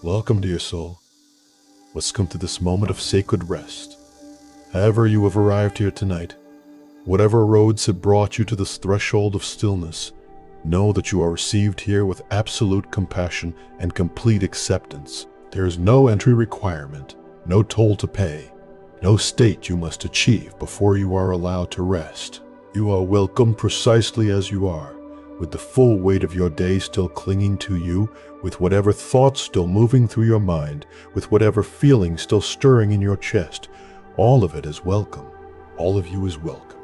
Welcome, dear soul. Let's come to this moment of sacred rest. However you have arrived here tonight, whatever roads have brought you to this threshold of stillness, know that you are received here with absolute compassion and complete acceptance. There is no entry requirement, no toll to pay, no state you must achieve before you are allowed to rest. You are welcome precisely as you are, with the full weight of your day still clinging to you, with whatever thoughts still moving through your mind, with whatever feeling still stirring in your chest. All of it is welcome. All of you is welcome.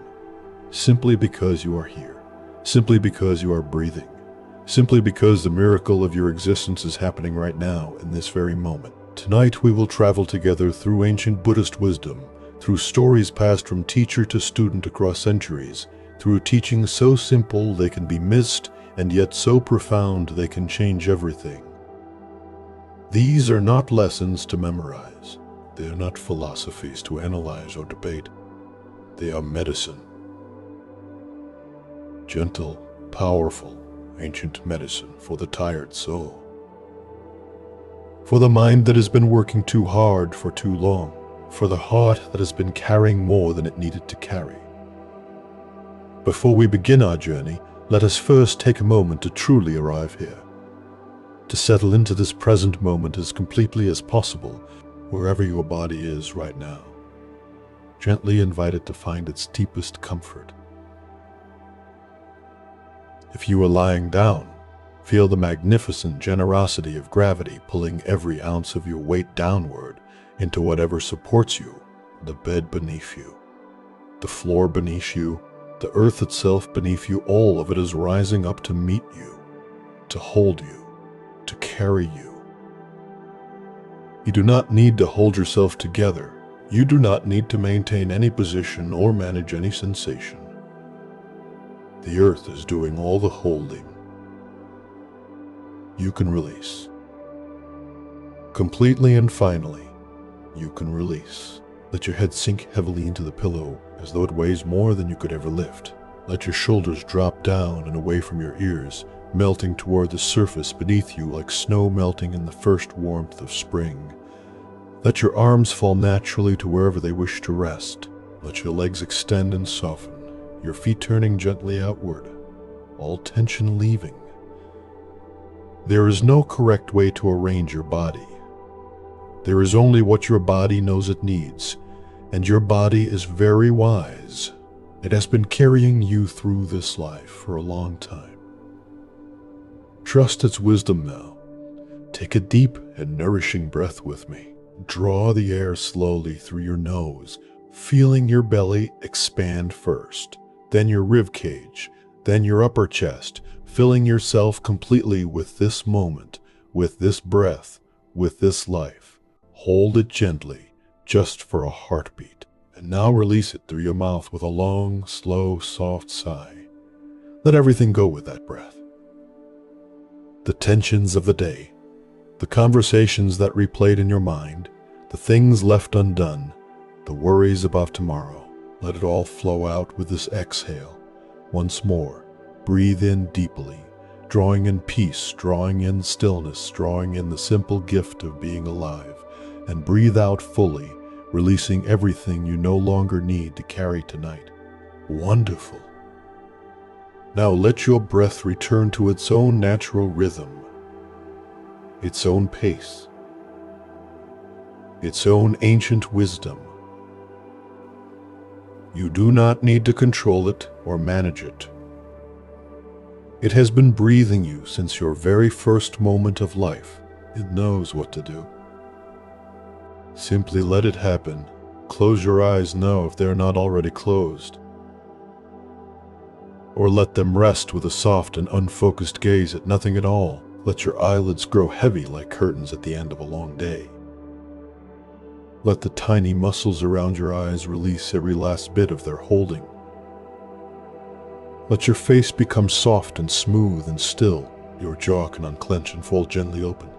Simply because you are here. Simply because you are breathing. Simply because the miracle of your existence is happening right now, in this very moment. Tonight we will travel together through ancient Buddhist wisdom, through stories passed from teacher to student across centuries, through teachings so simple they can be missed, and yet so profound they can change everything. These are not lessons to memorize. They are not philosophies to analyze or debate. They are medicine. Gentle, powerful, ancient medicine for the tired soul. For the mind that has been working too hard for too long. For the heart that has been carrying more than it needed to carry. Before we begin our journey, let us first take a moment to truly arrive here. To settle into this present moment as completely as possible, wherever your body is right now. Gently invite it to find its deepest comfort. If you are lying down, feel the magnificent generosity of gravity pulling every ounce of your weight downward into whatever supports you, the bed beneath you, the floor beneath you, the earth itself beneath you. All of it is rising up to meet you, to hold you, to carry you. You do not need to hold yourself together. You do not need to maintain any position or manage any sensation. The earth is doing all the holding. You can release. Completely and finally, you can release. Let your head sink heavily into the pillow as though it weighs more than you could ever lift. Let your shoulders drop down and away from your ears, melting toward the surface beneath you like snow melting in the first warmth of spring. Let your arms fall naturally to wherever they wish to rest. Let your legs extend and soften, your feet turning gently outward, all tension leaving. There is no correct way to arrange your body. There is only what your body knows it needs, and your body is very wise. It has been carrying you through this life for a long time. Trust its wisdom now. Take a deep and nourishing breath with me. Draw the air slowly through your nose, feeling your belly expand first, then your rib cage, then your upper chest, filling yourself completely with this moment, with this breath, with this life. Hold it gently, just for a heartbeat, and now release it through your mouth with a long, slow, soft sigh. Let everything go with that breath. The tensions of the day, the conversations that replayed in your mind, the things left undone, the worries about tomorrow, let it all flow out with this exhale. Once more, breathe in deeply, drawing in peace, drawing in stillness, drawing in the simple gift of being alive, and breathe out fully, releasing everything you no longer need to carry tonight. Wonderful. Now let your breath return to its own natural rhythm, its own pace, its own ancient wisdom. You do not need to control it or manage it. It has been breathing you since your very first moment of life. It knows what to do. Simply let it happen. Close your eyes now if they are not already closed. Or let them rest with a soft and unfocused gaze at nothing at all. Let your eyelids grow heavy like curtains at the end of a long day. Let the tiny muscles around your eyes release every last bit of their holding. Let your face become soft and smooth and still. Your jaw can unclench and fold gently open.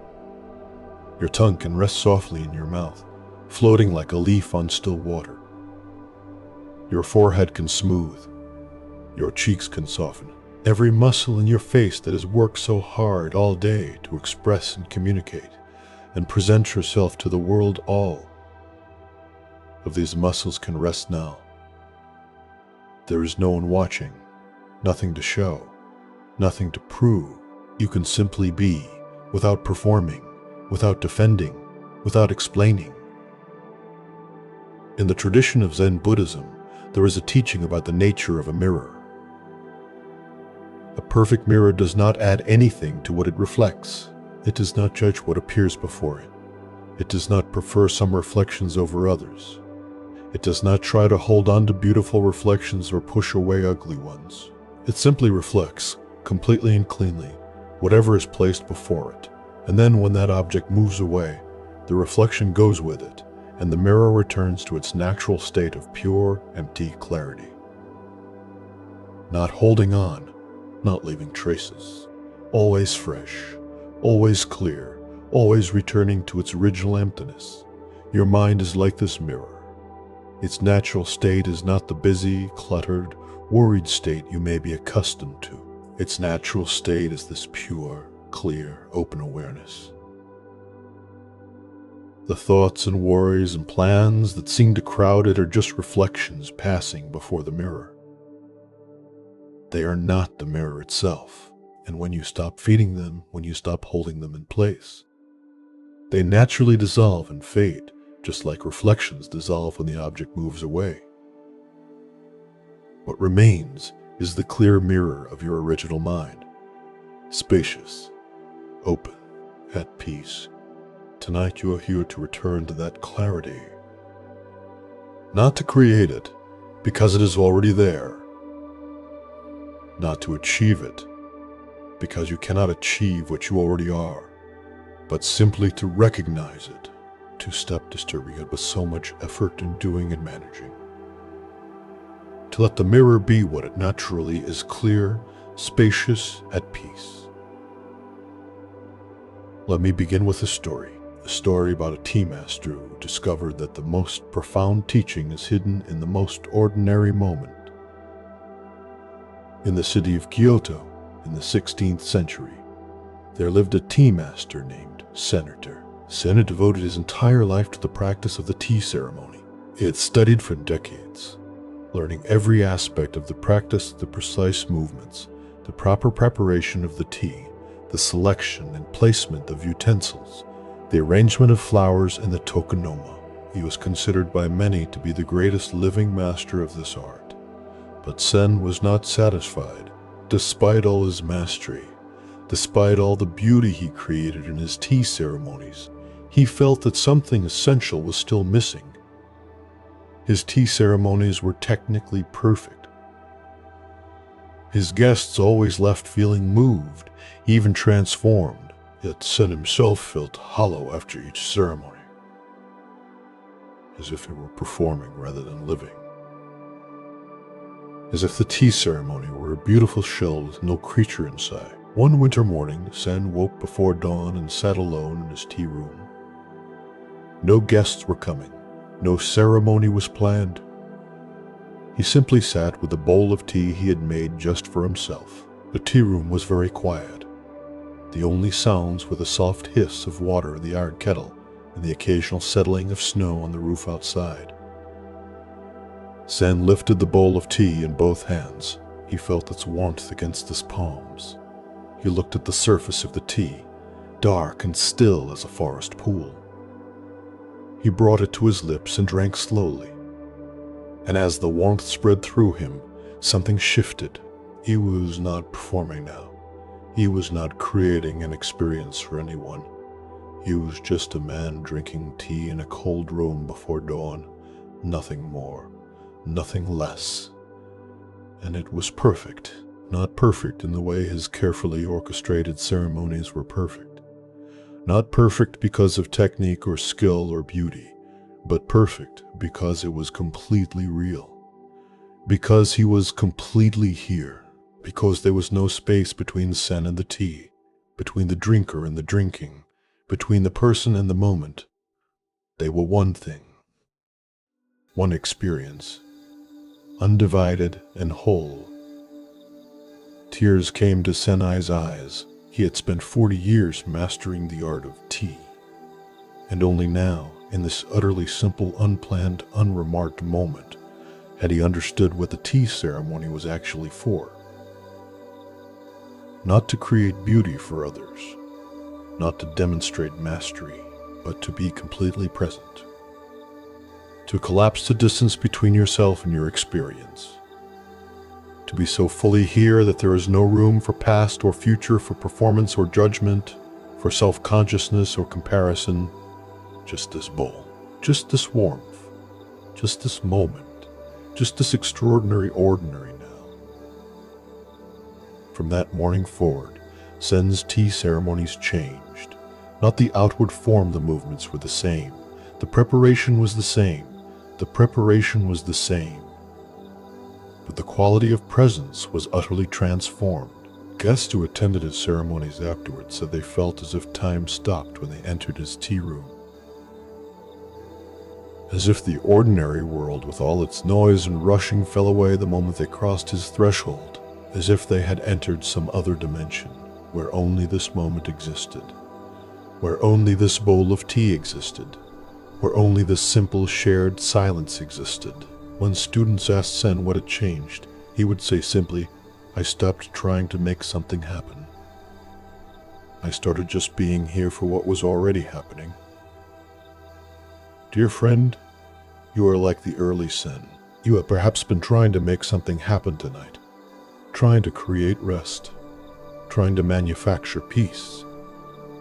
Your tongue can rest softly in your mouth, floating like a leaf on still water. Your forehead can smooth. Your cheeks can soften. Every muscle in your face that has worked so hard all day to express and communicate and present yourself to the world. All of these muscles can rest now. There is no one watching, nothing to show, nothing to prove. You can simply be, without performing, without defending, without explaining. In the tradition of Zen Buddhism, there is a teaching about the nature of a mirror. A perfect mirror does not add anything to what it reflects. It does not judge what appears before it. It does not prefer some reflections over others. It does not try to hold on to beautiful reflections or push away ugly ones. It simply reflects, completely and cleanly, whatever is placed before it. And then when that object moves away, the reflection goes with it, and the mirror returns to its natural state of pure, empty clarity. Not holding on, not leaving traces. Always fresh, always clear, always returning to its original emptiness. Your mind is like this mirror. Its natural state is not the busy, cluttered, worried state you may be accustomed to. Its natural state is this pure, clear, open awareness. The thoughts and worries and plans that seem to crowd it are just reflections passing before the mirror. They are not the mirror itself, and when you stop feeding them, when you stop holding them in place, they naturally dissolve and fade, just like reflections dissolve when the object moves away. What remains is the clear mirror of your original mind, spacious, open, at peace. Tonight you are here to return to that clarity. Not to create it, because it is already there. Not to achieve it, because you cannot achieve what you already are, but simply to recognize it. To stop disturbing it with so much effort in doing and managing. To let the mirror be what it naturally is, clear, spacious, at peace. Let me begin with a story about a tea master who discovered that the most profound teaching is hidden in the most ordinary moment. In the city of Kyoto, in the 16th century, there lived a tea master named Senator. Sen had devoted his entire life to the practice of the tea ceremony. He had studied for decades, learning every aspect of the practice, the precise movements, the proper preparation of the tea, the selection and placement of utensils, the arrangement of flowers, and the tokonoma. He was considered by many to be the greatest living master of this art. But Sen was not satisfied. Despite all his mastery, despite all the beauty he created in his tea ceremonies, he felt that something essential was still missing. His tea ceremonies were technically perfect. His guests always left feeling moved, even transformed, yet Sen himself felt hollow after each ceremony, as if he were performing rather than living. As if the tea ceremony were a beautiful shell with no creature inside. One winter morning, Sen woke before dawn and sat alone in his tea room. No guests were coming. No ceremony was planned. He simply sat with a bowl of tea he had made just for himself. The tea room was very quiet. The only sounds were the soft hiss of water in the iron kettle and the occasional settling of snow on the roof outside. Sen lifted the bowl of tea in both hands. He felt its warmth against his palms. He looked at the surface of the tea, dark and still as a forest pool. He brought it to his lips and drank slowly. And as the warmth spread through him, something shifted. He was not performing now. He was not creating an experience for anyone. He was just a man drinking tea in a cold room before dawn. Nothing more, nothing less. And it was perfect. Not perfect in the way his carefully orchestrated ceremonies were perfect. Not perfect because of technique or skill or beauty, but perfect because it was completely real. Because he was completely here. Because there was no space between Sen and the tea, between the drinker and the drinking, between the person and the moment. They were one thing. One experience. Undivided and whole. Tears came to Senai's eyes. He had spent 40 years mastering the art of tea. And only now, in this utterly simple, unplanned, unremarked moment, had he understood what the tea ceremony was actually for. Not to create beauty for others, not to demonstrate mastery, but to be completely present. To collapse the distance between yourself and your experience. To be so fully here that there is no room for past or future, for performance or judgment, for self-consciousness or comparison. Just this bowl, just this warmth, just this moment, just this extraordinary ordinary now. From that morning forward, Zen's tea ceremonies changed. Not the outward form, the movements were the same. The preparation was the same. The preparation was the same. But the quality of presence was utterly transformed. Guests who attended his ceremonies afterwards said they felt as if time stopped when they entered his tea room. As if the ordinary world with all its noise and rushing fell away the moment they crossed his threshold, as if they had entered some other dimension, where only this moment existed, where only this bowl of tea existed, where only this simple shared silence existed. When students asked Zen what had changed, he would say simply, "I stopped trying to make something happen. I started just being here for what was already happening." Dear friend, you are like the early Zen. You have perhaps been trying to make something happen tonight, trying to create rest, trying to manufacture peace,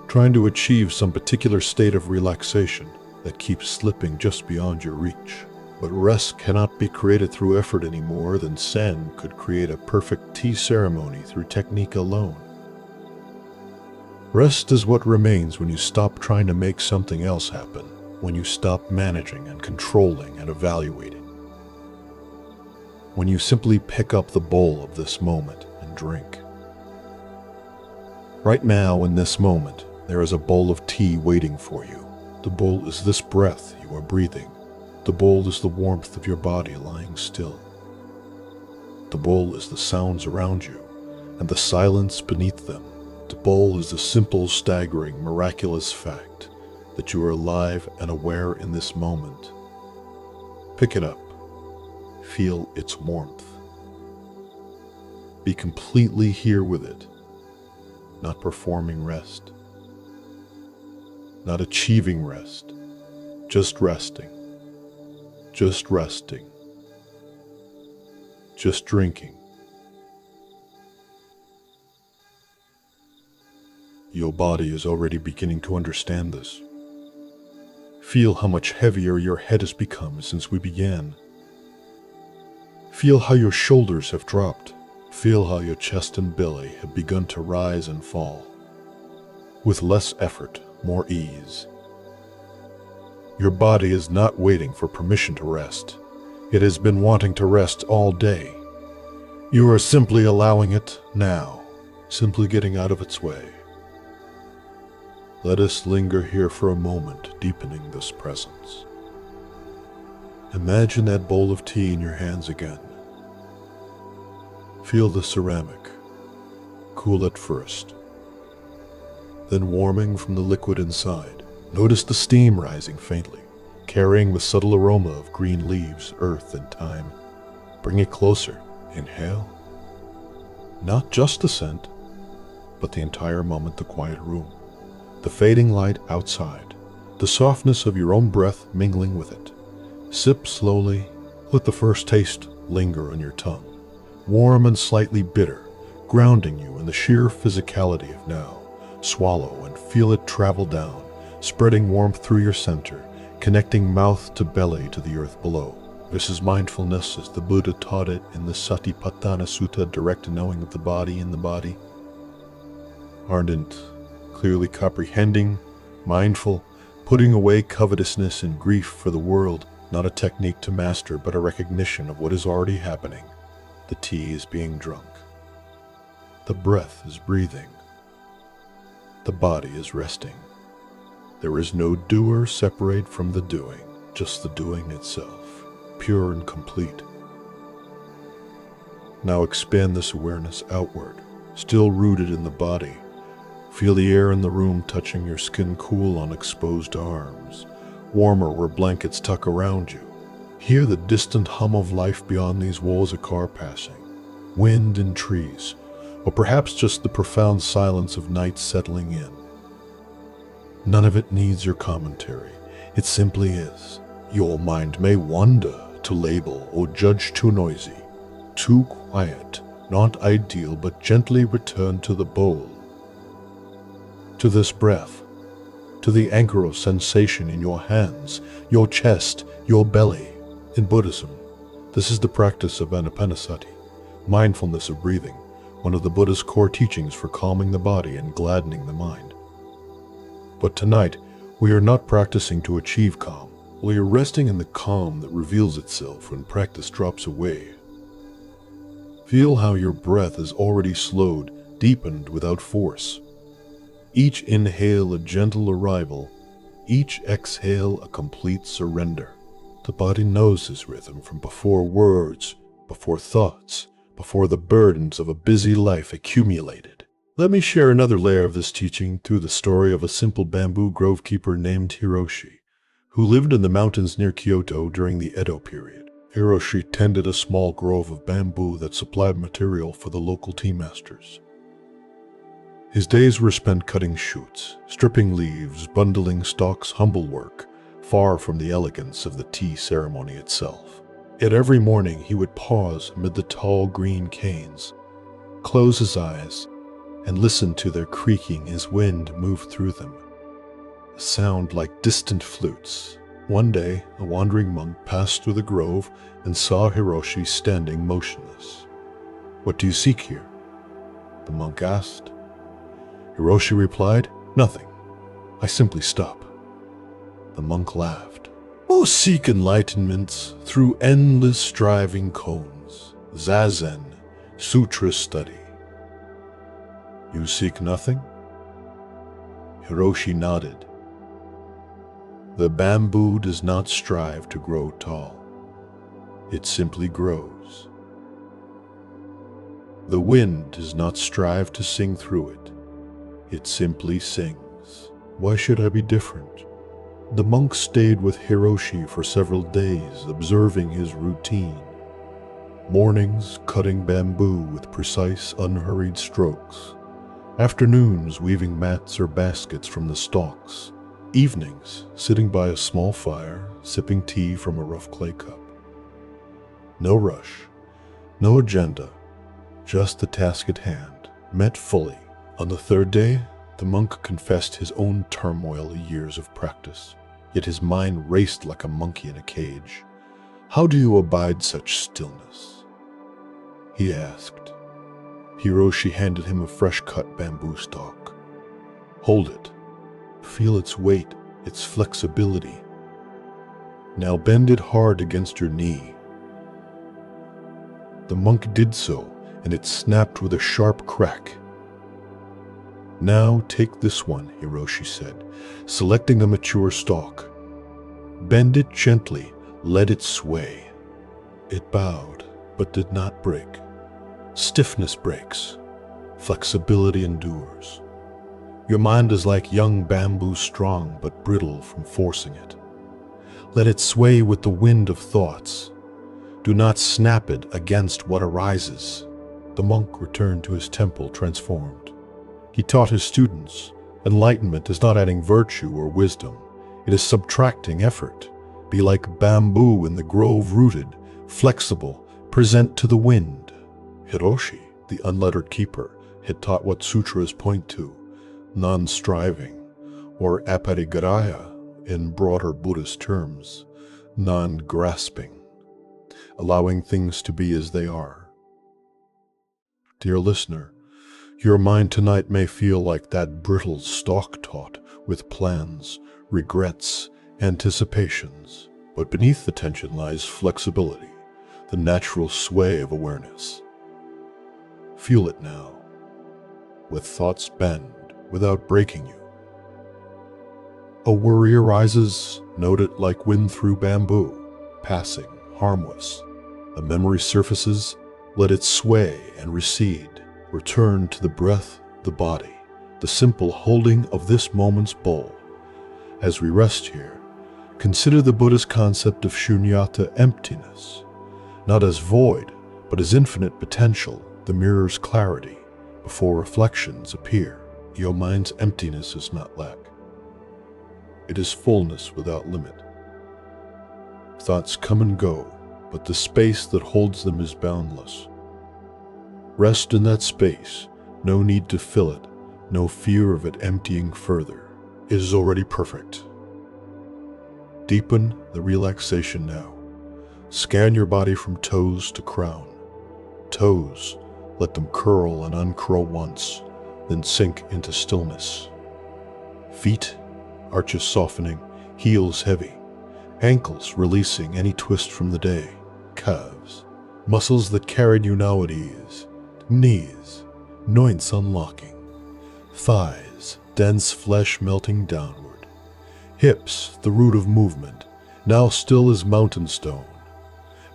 trying to achieve some particular state of relaxation that keeps slipping just beyond your reach. But rest cannot be created through effort any more than Zen could create a perfect tea ceremony through technique alone. Rest is what remains when you stop trying to make something else happen, when you stop managing and controlling and evaluating. When you simply pick up the bowl of this moment and drink. Right now, in this moment, there is a bowl of tea waiting for you. The bowl is this breath you are breathing. The bowl is the warmth of your body lying still. The bowl is the sounds around you and the silence beneath them. The bowl is the simple, staggering, miraculous fact that you are alive and aware in this moment. Pick it up. Feel its warmth. Be completely here with it, not performing rest, not achieving rest, just resting. Just resting, just drinking. Your body is already beginning to understand this. Feel how much heavier your head has become since we began. Feel how your shoulders have dropped. Feel how your chest and belly have begun to rise and fall. With less effort, more ease. Your body is not waiting for permission to rest. It has been wanting to rest all day. You are simply allowing it now, simply getting out of its way. Let us linger here for a moment, deepening this presence. Imagine that bowl of tea in your hands again. Feel the ceramic, cool at first, then warming from the liquid inside. Notice the steam rising faintly, carrying the subtle aroma of green leaves, earth, and time. Bring it closer. Inhale. Not just the scent, but the entire moment, the quiet room, the fading light outside, the softness of your own breath mingling with it. Sip slowly. Let the first taste linger on your tongue, warm and slightly bitter, grounding you in the sheer physicality of now. Swallow and feel it travel down, spreading warmth through your center, connecting mouth to belly to the earth below. This is mindfulness as the Buddha taught it in the Satipatthana Sutta, direct knowing of the body in the body. Ardent, clearly comprehending, mindful, putting away covetousness and grief for the world, not a technique to master, but a recognition of what is already happening. The tea is being drunk. The breath is breathing. The body is resting. There is no doer separate from the doing, just the doing itself, pure and complete. Now expand this awareness outward, still rooted in the body. Feel the air in the room touching your skin, cool on exposed arms, warmer where blankets tuck around you. Hear the distant hum of life beyond these walls, a car passing, wind in trees, or perhaps just the profound silence of night settling in. None of it needs your commentary. It simply is. Your mind may wander to label or judge too noisy, too quiet, not ideal, but gently return to the bowl, to this breath, to the anchor of sensation in your hands, your chest, your belly. In Buddhism, this is the practice of anapanasati, mindfulness of breathing, one of the Buddha's core teachings for calming the body and gladdening the mind. But tonight, we are not practicing to achieve calm. We are resting in the calm that reveals itself when practice drops away. Feel how your breath is already slowed, deepened without force. Each inhale a gentle arrival, each exhale a complete surrender. The body knows this rhythm from before words, before thoughts, before the burdens of a busy life accumulated. Let me share another layer of this teaching through the story of a simple bamboo grove keeper named Hiroshi, who lived in the mountains near Kyoto during the Edo period. Hiroshi tended a small grove of bamboo that supplied material for the local tea masters. His days were spent cutting shoots, stripping leaves, bundling stalks, humble work, far from the elegance of the tea ceremony itself. Yet every morning he would pause amid the tall green canes, close his eyes, and listen to their creaking as wind moved through them, a sound like distant flutes. One day, a wandering monk passed through the grove and saw Hiroshi standing motionless. "What do you seek here?" the monk asked. Hiroshi replied, "Nothing. I simply stop." The monk laughed. "Oh, seek enlightenment through endless striving koans, zazen, sutra study. You seek nothing?" Hiroshi nodded. The bamboo does not strive to grow tall. It simply grows. The wind does not strive to sing through it. It simply sings. Why should I be different? The monk stayed with Hiroshi for several days, observing his routine. Mornings, cutting bamboo with precise, unhurried strokes. Afternoons, weaving mats or baskets from the stalks. Evenings, sitting by a small fire, sipping tea from a rough clay cup. No rush, no agenda, just the task at hand, met fully. On the third day, the monk confessed his own turmoil of years of practice. Yet his mind raced like a monkey in a cage. "How do you abide such stillness?" he asked. Hiroshi handed him a fresh-cut bamboo stalk. "Hold it. Feel its weight, its flexibility. Now bend it hard against your knee." The monk did so, and it snapped with a sharp crack. "Now take this one," Hiroshi said, selecting a mature stalk. "Bend it gently, let it sway." It bowed, but did not break. Stiffness breaks, flexibility endures. Your mind is like young bamboo, strong but brittle from forcing it. Let it sway with the wind of thoughts. Do not snap it against what arises. The monk returned to his temple transformed. He taught his students, enlightenment is not adding virtue or wisdom. It is subtracting effort. Be like bamboo in the grove, rooted, flexible, present to the wind. Hiroshi, the unlettered keeper, had taught what sutras point to, non-striving, or aparigraya in broader Buddhist terms, non-grasping, allowing things to be as they are. Dear listener, your mind tonight may feel like that brittle stalk taut with plans, regrets, anticipations, but beneath the tension lies flexibility, the natural sway of awareness. Feel it now. With thoughts bend without breaking you. A worry arises, note it like wind through bamboo, passing, harmless. A memory surfaces, let it sway and recede. Return to the breath, the body, the simple holding of this moment's bowl. As we rest here, consider the Buddhist concept of shunyata, emptiness, not as void, but as infinite potential, the mirror's clarity. Before reflections appear, your mind's emptiness is not lack. It is fullness without limit. Thoughts come and go, but the space that holds them is boundless. Rest in that space, no need to fill it, no fear of it emptying further. It is already perfect. Deepen the relaxation now. Scan your body from toes to crown. Toes, let them curl and uncurl once, then sink into stillness. Feet, arches softening, heels heavy, ankles releasing any twist from the day, calves, muscles that carried you now at ease, knees, joints unlocking, thighs, dense flesh melting downward, hips, the root of movement, now still as mountain stone,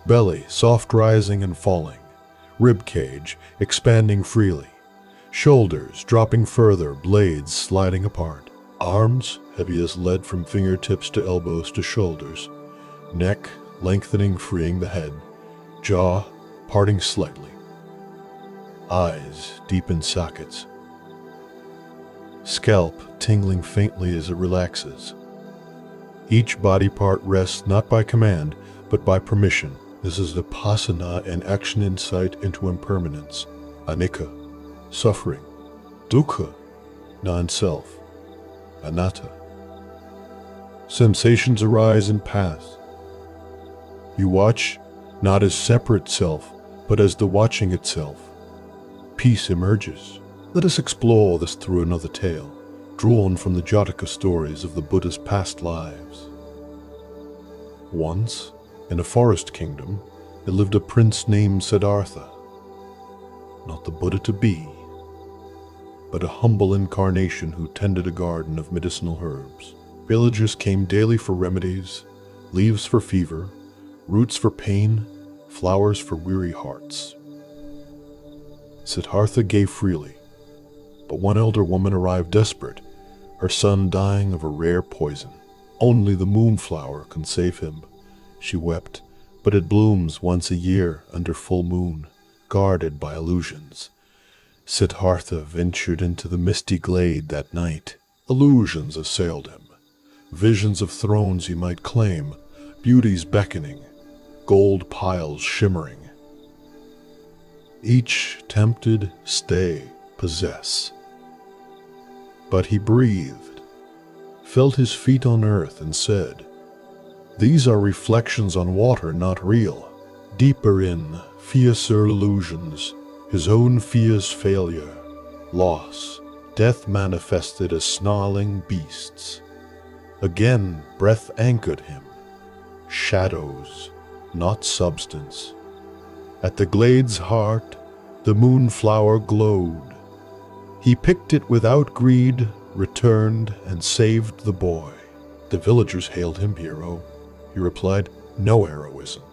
belly, soft rising and falling, rib cage, expanding freely, shoulders dropping further, blades sliding apart, arms, heavy as lead from fingertips to elbows to shoulders, neck, lengthening, freeing the head, jaw, parting slightly, eyes, deep in sockets, scalp, tingling faintly as it relaxes. Each body part rests not by command, but by permission. This is vipassana and action insight into impermanence, anicca, suffering, dukkha, non-self, anatta. Sensations arise and pass. You watch not as separate self, but as the watching itself. Peace emerges. Let us explore this through another tale, drawn from the Jataka stories of the Buddha's past lives. Once, in a forest kingdom, there lived a prince named Siddhartha. Not the Buddha to be, but a humble incarnation who tended a garden of medicinal herbs. Villagers came daily for remedies, leaves for fever, roots for pain, flowers for weary hearts. Siddhartha gave freely, but one elder woman arrived desperate, her son dying of a rare poison. Only the moonflower can save him. She wept, but it blooms once a year under full moon, guarded by illusions. Siddhartha ventured into the misty glade that night. Illusions assailed him. Visions of thrones he might claim, beauties beckoning, gold piles shimmering. Each tempted, stay, possess. But he breathed, felt his feet on earth, and said, "These are reflections on water, not real." Deeper in, fiercer illusions, his own fears, failure, loss, death manifested as snarling beasts. Again, breath anchored him. Shadows, not substance. At the glade's heart, the moonflower glowed. He picked it without greed, returned, and saved the boy. The villagers hailed him hero. He replied, "No heroism.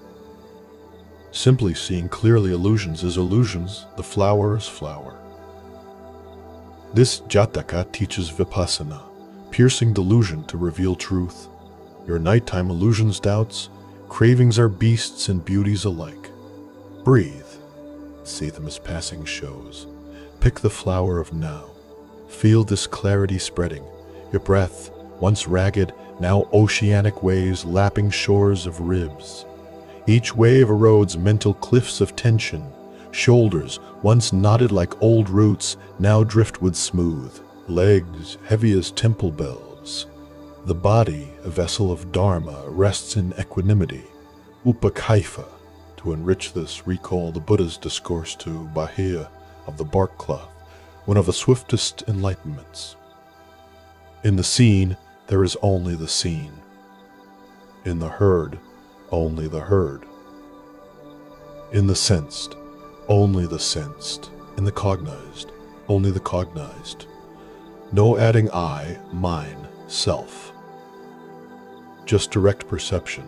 Simply seeing clearly illusions is illusions, the flower is flower." This Jataka teaches vipassana, piercing delusion to reveal truth. Your nighttime illusions, doubts, cravings are beasts and beauties alike. Breathe, see them as passing shows. Pick the flower of now. Feel this clarity spreading. Your breath, once ragged, now oceanic waves lapping shores of ribs. Each wave erodes mental cliffs of tension. Shoulders, once knotted like old roots, now driftwood smooth. Legs, heavy as temple bells. The body, a vessel of dharma, rests in equanimity. Upakaifa. To enrich this, recall the Buddha's discourse to Bahia of the bark cloth, one of the swiftest enlightenments. In the seen, there is only the seen. In the heard, only the heard. In the sensed, only the sensed. In the cognized, only the cognized. No adding I, mine, self. Just direct perception.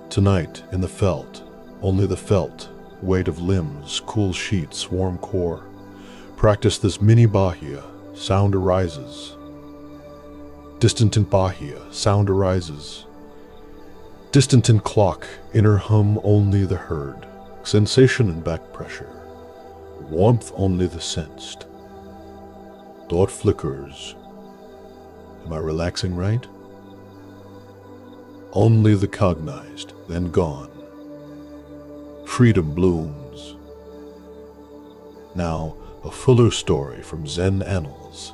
Tonight, in the felt, only the felt, weight of limbs, cool sheets, warm core. Practice this mini bahia, sound arises. Distant in Bahia, sound arises. Distant in clock, inner hum only the heard. Sensation and back pressure, warmth only the sensed. Thought flickers. Am I relaxing right? Only the cognized, then gone. Freedom blooms. Now, a fuller story from Zen annals.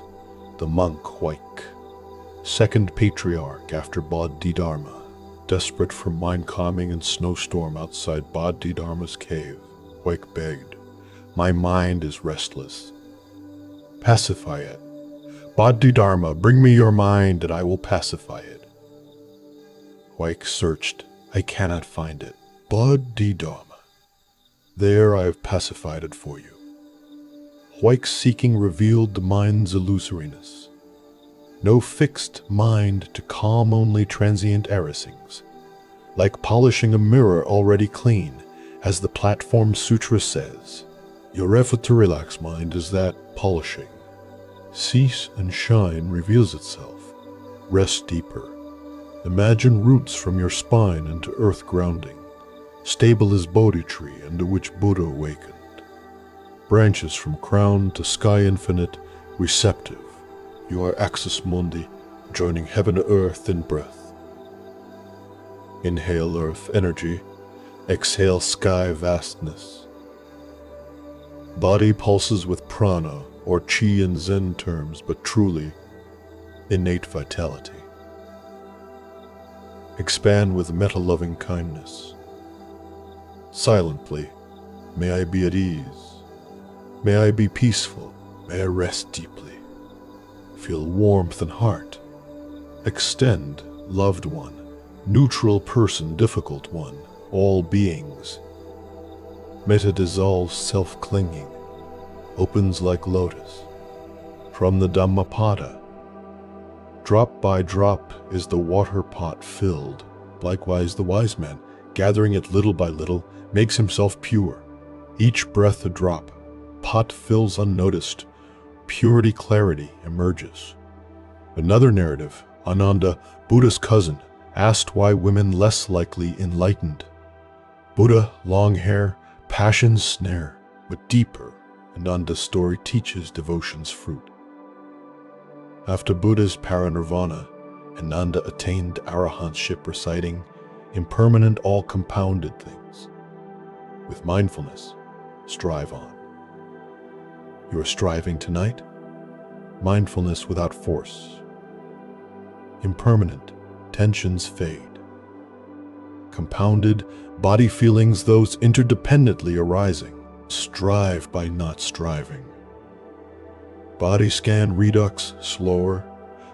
The monk Huike, second patriarch after Bodhidharma, desperate for mind calming and snowstorm outside Bodhidharma's cave, Huike begged, "My mind is restless. Pacify it. Bodhidharma, bring me your mind and I will pacify it." Huike searched. "I cannot find it." "Bodhidharma. There I have pacified it for you." Huike's seeking revealed the mind's illusoriness. No fixed mind to calm only transient erasings. Like polishing a mirror already clean, as the Platform Sutra says, your effort to relax mind is that polishing. Cease and shine reveals itself. Rest deeper. Imagine roots from your spine into earth grounding, stable as Bodhi tree under which Buddha awakened. Branches from crown to sky infinite, receptive. You are axis mundi, joining heaven to earth in breath. Inhale earth energy, exhale sky vastness. Body pulses with prana, or chi in Zen terms, but truly innate vitality. Expand with metta-loving kindness. Silently, may I be at ease. May I be peaceful. May I rest deeply. Feel warmth in heart. Extend, loved one, neutral person, difficult one, all beings. Metta dissolves self-clinging, opens like lotus. From the Dhammapada, drop by drop is the water pot filled. Likewise the wise man, gathering it little by little, makes himself pure. Each breath a drop, pot fills unnoticed. Purity clarity emerges. Another narrative, Ananda, Buddha's cousin, asked why women less likely enlightened. Buddha, long hair, passion's snare, but deeper, Ananda's story teaches devotion's fruit. After Buddha's parinirvana, Ananda attained arahantship reciting impermanent all compounded things. With mindfulness, strive on. You are striving tonight? Mindfulness without force. Impermanent, tensions fade. Compounded, body feelings, those interdependently arising. Strive by not striving. Body scan redux, slower.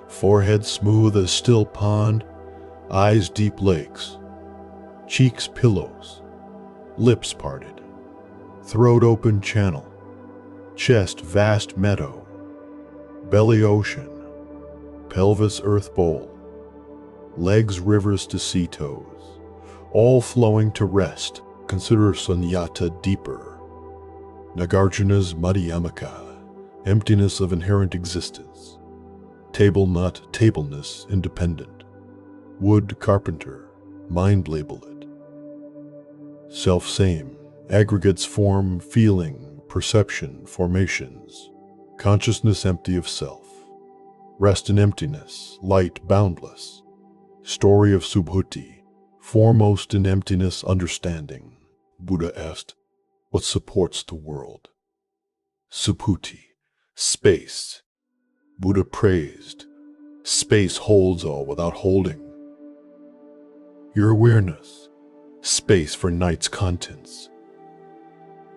Forehead smooth as still pond. Eyes deep lakes. Cheeks pillows. Lips parted. Throat open channel. Chest vast meadow, belly ocean, pelvis earth bowl, legs rivers to sea toes, all flowing to rest. Consider sunyata deeper. Nagarjuna's Madhyamaka, emptiness of inherent existence. Table nut, tableness, independent. Wood carpenter, mind label it. Self-same, aggregates form, feeling, perception, formations, consciousness empty of self, rest in emptiness, light boundless, story of Subhuti, foremost in emptiness understanding. Buddha asked, what supports the world? Subhuti, space. Buddha praised, space holds all without holding. Your awareness, space for night's contents.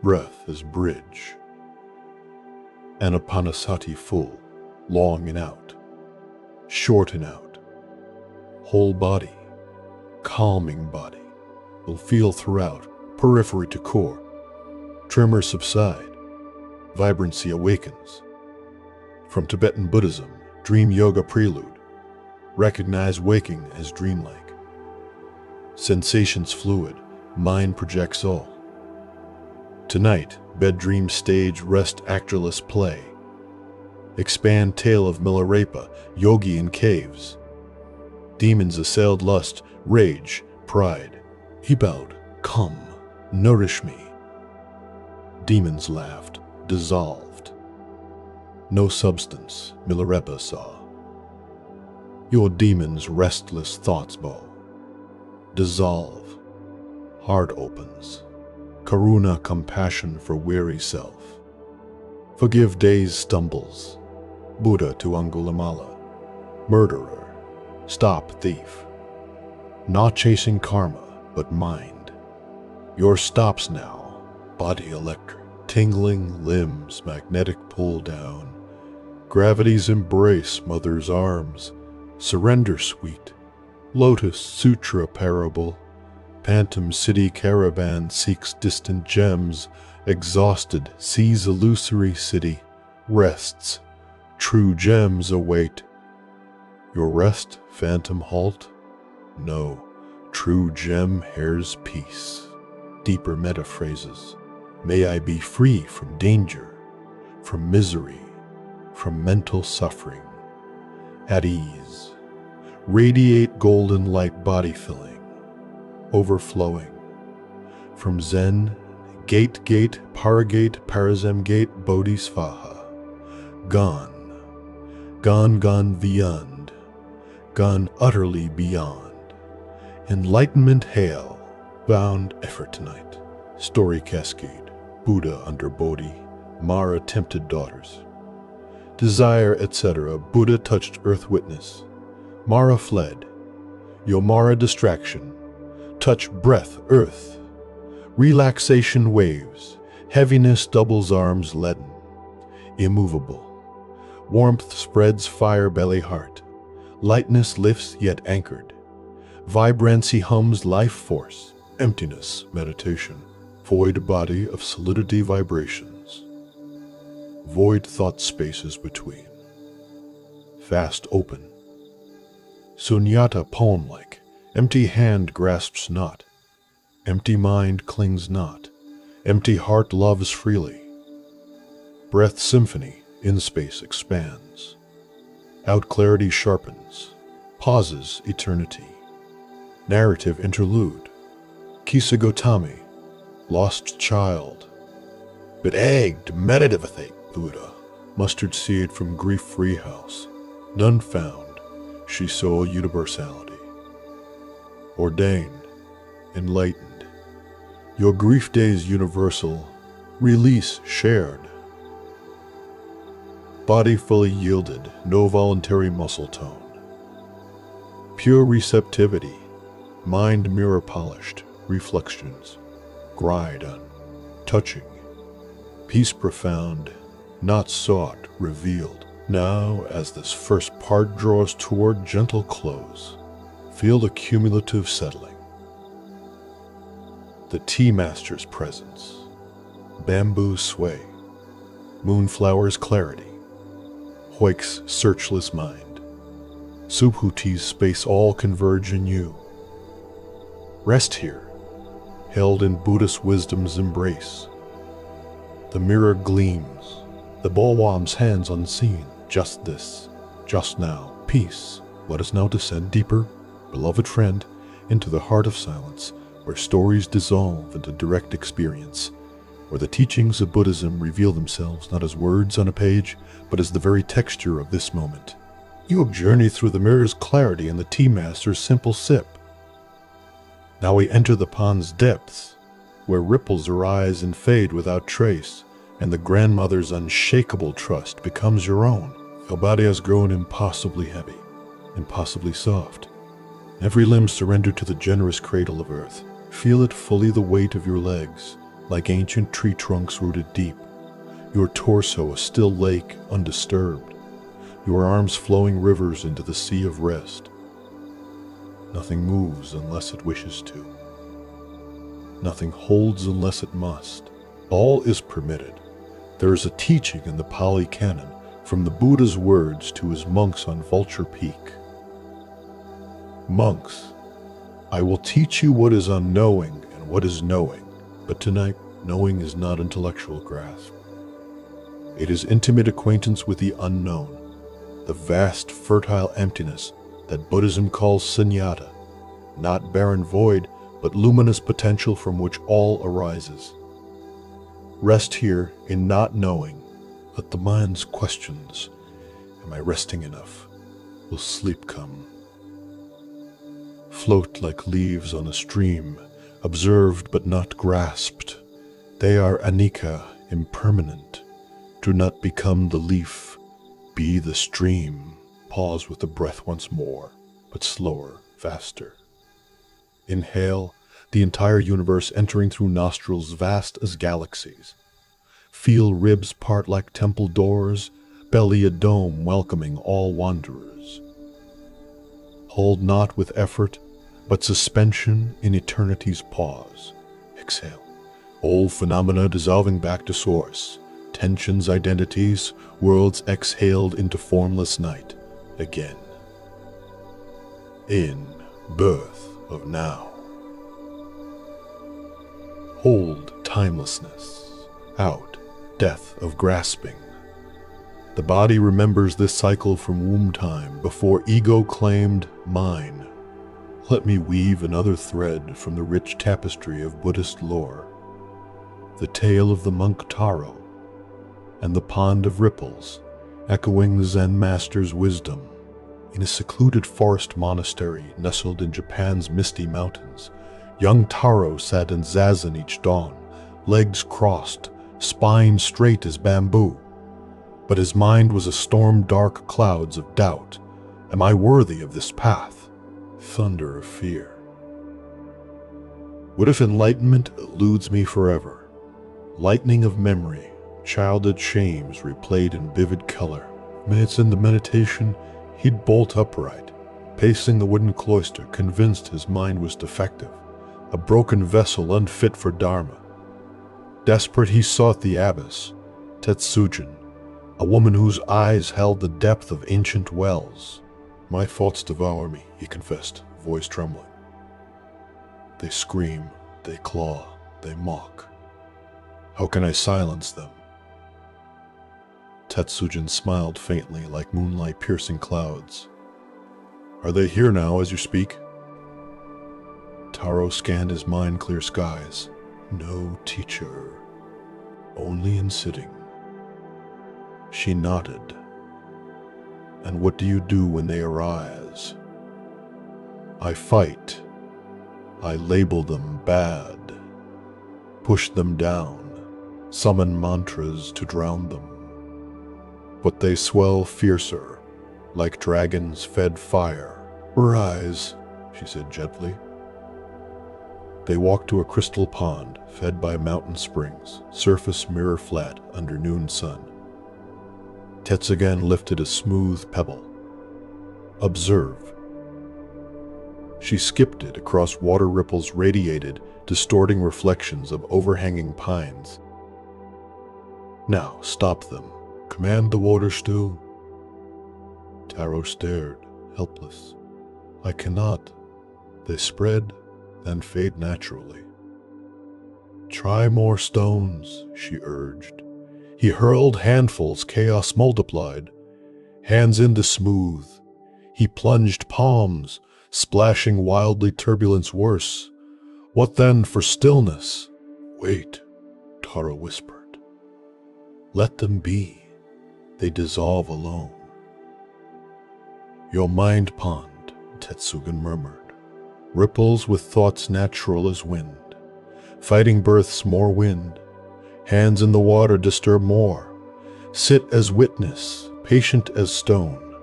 Breath as bridge. Anapanasati full, long and out, short and out. Whole body, calming body, will feel throughout, periphery to core. Tremors subside, vibrancy awakens. From Tibetan Buddhism, Dream Yoga Prelude, recognize waking as dreamlike. Sensations fluid, mind projects all. Tonight, bed dream stage rest actorless play. expand tale of Milarepa, yogi in caves. Demons assailed lust, rage, pride. He bowed, come, nourish me. Demons laughed, dissolved. No substance, Milarepa saw. Your demons' restless thoughts bow. Dissolve, heart opens. Karuna, compassion for weary self. Forgive day's stumbles. Buddha to Angulimala. Murderer, stop thief. Not chasing karma, but mind. Your stops now, body electric. Tingling limbs, magnetic pull down. Gravity's embrace, mother's arms. Surrender sweet. Lotus Sutra parable. Phantom city caravan seeks distant gems. Exhausted, sees illusory city. Rests. True gems await. Your rest, phantom halt? No. True gem hair's peace. Deeper metaphrases. May I be free from danger, from misery, from mental suffering. At ease. Radiate golden light body filling, overflowing. From Zen, gate, paragate, parazem gate, bodhisvaha. Gone, gone beyond, gone utterly beyond. Enlightenment hail, bound effort tonight. Story cascade, Buddha under Bodhi, Mara tempted daughters. Desire, etc., Buddha touched earth witness. Mara fled. Yomara distraction. Touch breath, earth. Relaxation waves. Heaviness doubles arms leaden. Immovable. Warmth spreads fire belly heart. Lightness lifts yet anchored. Vibrancy hums life force. Emptiness meditation. Void body of solidity vibrations. Void thought spaces between. Fast open. Sunyata poem-like. Empty hand grasps not. Empty mind clings not. Empty heart loves freely. Breath symphony in space expands. Out clarity sharpens. Pauses eternity. Narrative interlude. Kisagotami, lost child. But egged meditative Buddha, mustard seed from grief-free house. None found. She saw universality. Ordained, enlightened. Your grief days universal, release shared. Body fully yielded, no voluntary muscle tone. Pure receptivity, mind mirror polished, reflections, gride on, touching. Peace profound, not sought, revealed. Now, as this first part draws toward gentle close, feel the cumulative settling. The tea master's presence, bamboo sway, moonflower's clarity, Hoik's searchless mind, Subhuti's space all converge in you. Rest here, held in Buddhist wisdom's embrace. The mirror gleams, the Bolwam's hands unseen. Just this, just now, peace. Let us now descend deeper, beloved friend, into the heart of silence, where stories dissolve into direct experience, where the teachings of Buddhism reveal themselves not as words on a page, but as the very texture of this moment. You have journeyed through the mirror's clarity and the tea master's simple sip. Now we enter the pond's depths, where ripples arise and fade without trace, and the grandmother's unshakable trust becomes your own. Your body has grown impossibly heavy, impossibly soft. Every limb surrendered to the generous cradle of earth. Feel it fully the weight of your legs, like ancient tree trunks rooted deep. Your torso a still lake undisturbed. Your arms flowing rivers into the sea of rest. Nothing moves unless it wishes to. Nothing holds unless it must. All is permitted. There is a teaching in the Pali Canon, from the Buddha's words to his monks on Vulture Peak. Monks, I will teach you what is unknowing and what is knowing, but tonight knowing is not intellectual grasp. It is intimate acquaintance with the unknown, the vast, fertile emptiness that Buddhism calls sunyata, not barren void, but luminous potential from which all arises. Rest here in not knowing. Let the mind's questions, am I resting enough? Will sleep come? Float like leaves on a stream, observed but not grasped. They are anicca, impermanent. Do not become the leaf, be the stream. Pause with the breath once more, but slower, faster. Inhale, the entire universe entering through nostrils vast as galaxies. Feel ribs part like temple doors, belly a dome welcoming all wanderers. Hold not with effort, but suspension in eternity's pause. Exhale, old phenomena dissolving back to source. Tensions, identities, worlds exhaled into formless night again. In, birth of now. Hold, timelessness. Out, death of grasping. The body remembers this cycle from womb time, before ego claimed mine. Let me weave another thread from the rich tapestry of Buddhist lore. The tale of the monk Taro, and the pond of ripples, echoing the Zen master's wisdom. In a secluded forest monastery nestled in Japan's misty mountains, young Taro sat in zazen each dawn, legs crossed, spine straight as bamboo. But his mind was a storm-dark clouds of doubt. Am I worthy of this path? Thunder of fear. What if enlightenment eludes me forever? Lightning of memory, childhood shames replayed in vivid color. Minutes into meditation, he'd bolt upright, pacing the wooden cloister, convinced his mind was defective, a broken vessel unfit for Dharma. Desperate, he sought the abbess, Tetsujin, a woman whose eyes held the depth of ancient wells. My thoughts devour me, he confessed, voice trembling. They scream, they claw, they mock. How can I silence them? Tetsujin smiled faintly like moonlight piercing clouds. Are they here now as you speak? Taro scanned his mind clear skies. No teacher, only in sitting. She nodded. And what do you do when they arise? I fight. I label them bad. Push them down. Summon mantras to drown them. But they swell fiercer, like dragons fed fire. Rise, she said gently. They walked to a crystal pond fed by mountain springs, surface mirror flat under noon sun. Tetsugen lifted a smooth pebble. Observe. She skipped it across water ripples radiated, distorting reflections of overhanging pines. Now stop them. Command the water still. Taro stared, helpless. I cannot. They spread, then fade naturally. Try more stones, she urged. He hurled handfuls, chaos multiplied. Hands into smooth. He plunged palms, splashing wildly turbulence worse. What then for stillness? Wait, Taro whispered. Let them be. They dissolve alone. Your mind pond, Tetsugen murmured. Ripples with thoughts natural as wind. Fighting births more wind. Hands in the water disturb more. Sit as witness, patient as stone.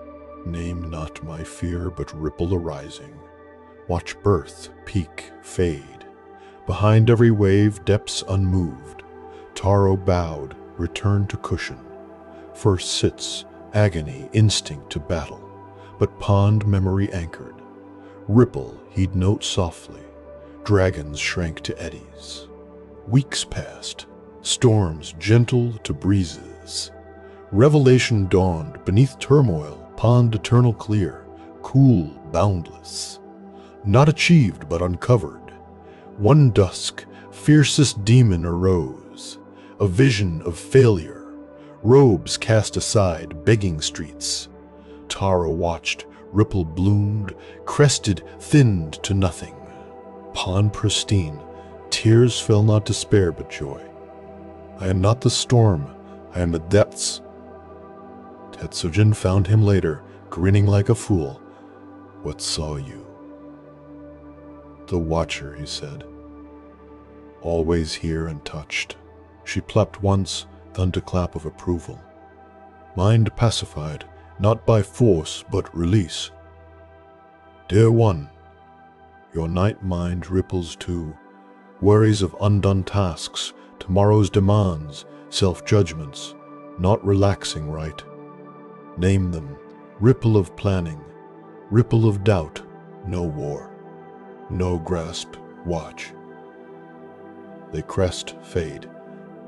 Name not my fear, but ripple arising. Watch birth, peak, fade. Behind every wave, depths unmoved. Taro bowed, returned to cushion. First sits, agony, instinct to battle, but pond memory anchored. Ripple he'd note softly, dragons shrank to eddies. Weeks passed, storms gentle to breezes. Revelation dawned beneath turmoil, pond eternal clear, cool, boundless. Not achieved but uncovered. One dusk, fiercest demon arose, a vision of failure. Robes cast aside, begging streets. Tara watched, ripple bloomed, crested, thinned to nothing. Pond pristine, tears fell not despair but joy. I am not the storm, I am the depths. Tetsujin found him later, grinning like a fool. What saw you? The Watcher, he said. Always here and touched. She plept once, thunderclap of approval. Mind pacified, not by force but release. Dear one, your night mind ripples too. Worries of undone tasks, tomorrow's demands, self-judgments, not relaxing right. Name them, ripple of planning, ripple of doubt, no war, no grasp, watch. They crest, fade,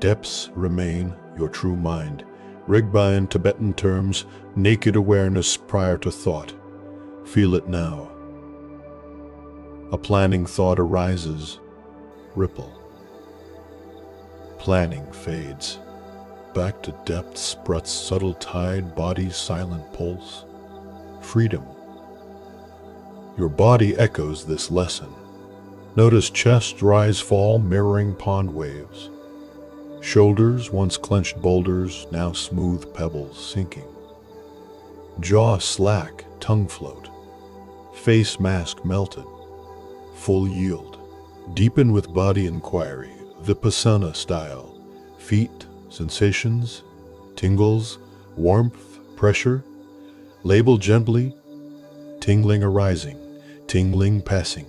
depths remain your true mind, Rigpa in Tibetan terms, naked awareness prior to thought. Feel it now. A planning thought arises, ripple. Planning fades. Back to depths, breath's subtle tide, body's silent pulse. Freedom. Your body echoes this lesson. Notice chest rise fall, mirroring pond waves. Shoulders, once clenched boulders, now smooth pebbles sinking. Jaw slack, tongue float. Face mask melted. Full yield. Deepen with body inquiry, Vipassana style. Feet, sensations, tingles, warmth, pressure. Label gently, tingling arising, tingling passing.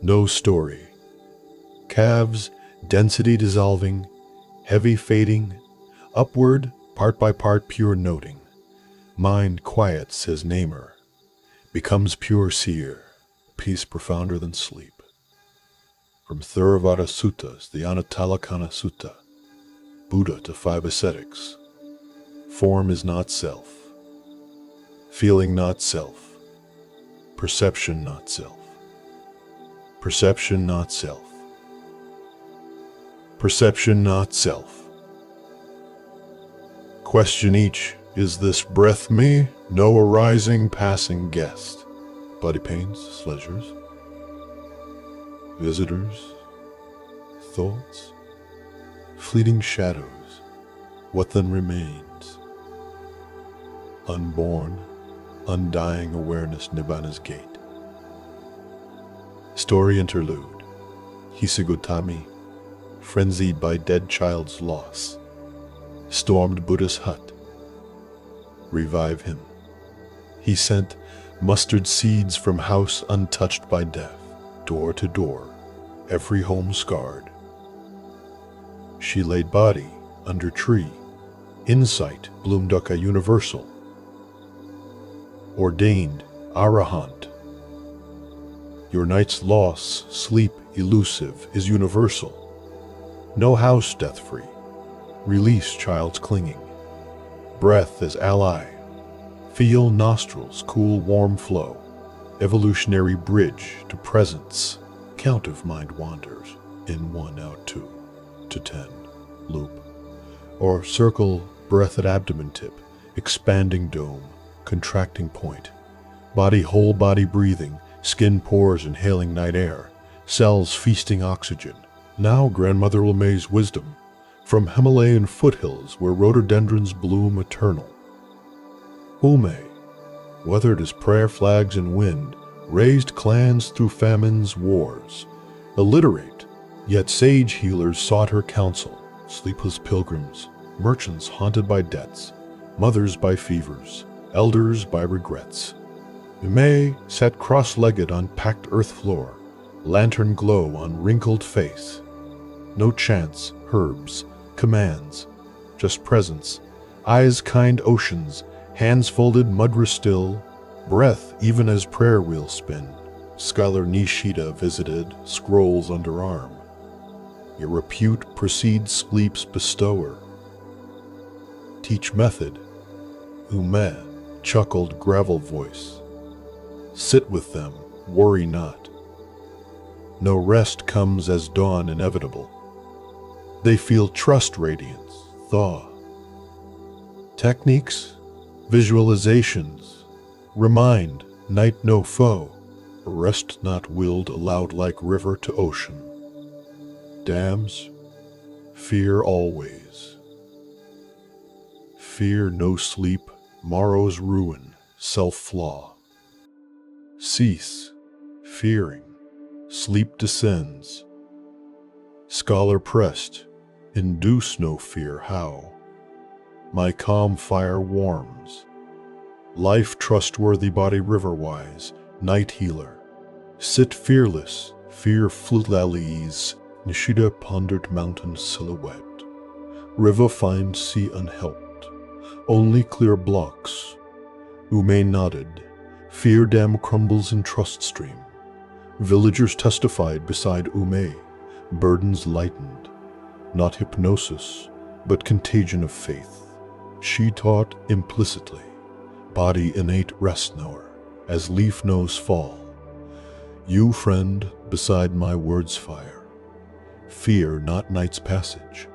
No story. Calves, density dissolving, heavy fading, upward, part by part pure noting. Mind quiet, says Namer, becomes pure seer, peace profounder than sleep. From Theravada Suttas, the Anatalakana Sutta, Buddha to Five Ascetics. Form is not self. Feeling not self. Perception not self. Perception not self. Perception not self. Question each, is this breath me? No arising, passing guest. Body pains, pleasures, visitors, thoughts, fleeting shadows. What then remains? Unborn, undying awareness, Nibbana's gate. Story interlude. Hisagutami, frenzied by dead child's loss, stormed Buddha's hut. Revive him. He sent mustard seeds from house untouched by death, door to door, every home scarred. She laid body under tree, insight bloomed dukkha universal. Ordained arahant. Your night's loss, sleep elusive, is universal. No house death-free. Release child's clinging. Breath as ally. Feel nostrils, cool warm flow. Evolutionary bridge to presence. Count of mind wanders. In 1, out 2, to 10. Loop. Or circle, breath at abdomen tip. Expanding dome. Contracting point. Body whole body breathing. Skin pores inhaling night air. Cells feasting oxygen. Now grandmother Lamay's wisdom. From Himalayan foothills where rhododendrons bloom eternal. Ume, weathered as prayer flags in wind, raised clans through famines, wars. Illiterate, yet sage healers sought her counsel. Sleepless pilgrims, merchants haunted by debts, mothers by fevers, elders by regrets. Ume sat cross-legged on packed earth floor, lantern glow on wrinkled face. No chants, herbs, commands, just presence, eyes kind oceans, hands folded mudra still, breath even as prayer wheels spin. Scholar Nishida visited, scrolls under arm. Your repute precedes sleep's bestower. Teach method, Ume, chuckled gravel voice. Sit with them, worry not. No rest comes as dawn inevitable. They feel trust radiance, thaw, Techniques, visualizations, remind, night no foe, rest not willed aloud like river to ocean. Dams, fear always. Fear no sleep, morrow's ruin, self-flaw. Cease, fearing, sleep descends. Scholar pressed, induce no fear how. My calm fire warms. Life trustworthy body riverwise, night healer. Sit fearless, fear flute Nishida pondered mountain silhouette. River finds sea unhelped, only clear blocks. Ume nodded, fear dam crumbles in trust stream. Villagers testified beside Ume, burdens lightened. Not hypnosis, but contagion of faith. She taught implicitly, body innate rest knower, as leaf knows fall. You, friend, beside my words fire. Fear not night's passage.